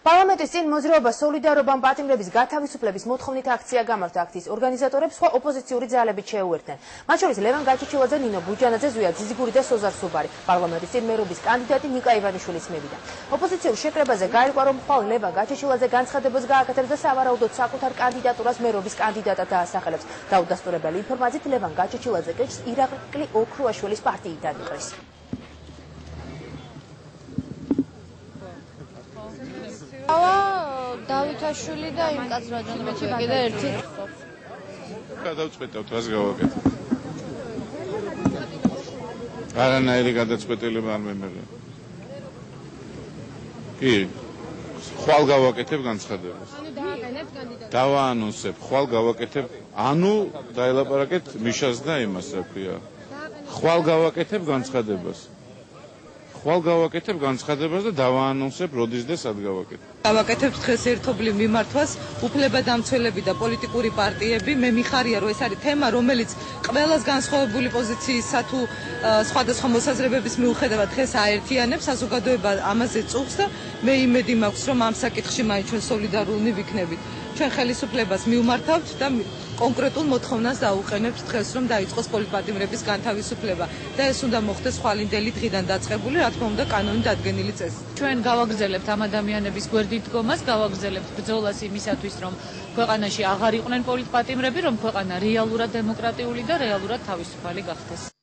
პარლამენტის წინ მოძრაობა სოლიდარობამ პატიმრების გათავისუფლების მოთხოვნით აქცია გამართა. აქციის ორგანიზატორებს სხვა ოპოზიციური ძალებით შეუერთდნენ. მათ შორის ლევან გაჩეჩილაძე, ნინო ბუჯანაძე, ზვია ძიზიგური და სოზარ სუბარი. პარლამენტის წინ მერობის კანდიდატი ნიკა ივანიშვილიც მივიდა. ოპოზიციურ შეკრებაზე გაირკვა, რომ ხვალ ლევან გაჩეჩილაძე განცხადებას გააკეთებს და სავარაუდოდ საკუთარ კანდიდატურას მერობის კანდიდატად დაასახელებს. დაუდასტურებელი ინფორმაციით ლევან გაჩეჩილაძე კეჭს ირაკლი ოქრუაშვილის პარტიიდან იყრის. დავითაშვილი და იმ კაცრაჯანოვიჩი კიდე ერთი გადავწყვეტავთ რას გავაკეთებ. არანაირი გადაწყვეტილება არ მემეღია. კი, ხვალ გავაკეთებ განცხადებას. დავაანონსებ, ხვალ გავაკეთებ, ანუ დაელაპარაკეთ მიშას და იმას რა ქვია. ხვალ გავაკეთებ განცხადებას. ხვალ გავაკეთებ განცხადებას და დავაანონსებ როდის და სად გავაკეთებ. გავაკეთებთ დღეს ერთობლივ მიმართვას უფლებადამცველები და პოლიტიკური პარტიები. მე მიხარია, რომ ეს არის თემა, რომელიც ყველას განსხვავებული პოზიციისა თუ სხვადასხვა მოსაზრებების მიუხედავად დღეს აერთიანებს. საზოგადოება ამაზე წუხს და მე იმედი მაქვს, რომ ამ საკითხში მაინც ჩვენ სოლიდარულნი ვიქნებით. ჩვენ ხელისუფლებას მივმართავთ და კონკრეტულ მოთხოვნას დაუყენებთ დღეს, რომ დაიწყოს პოლიტპატიმრების განთავისუფლება და ეს უნდა მოხდეს ხვალინდელი დღიდან დაწყებული, რა თქმა უნდა, კანონით დადგენილი წესით. ჩვენ გავაგრძელებთ ამ ადამიანების გვერდით დგომას, გავაგრძელებთ ბრძოლას იმისათვის, რომ ქვეყანაში აღარ იყვნენ პოლიტპატიმრები, რომ ქვეყანა რეალურად დემოკრატიული და რეალურად თავისუფალი გახდეს.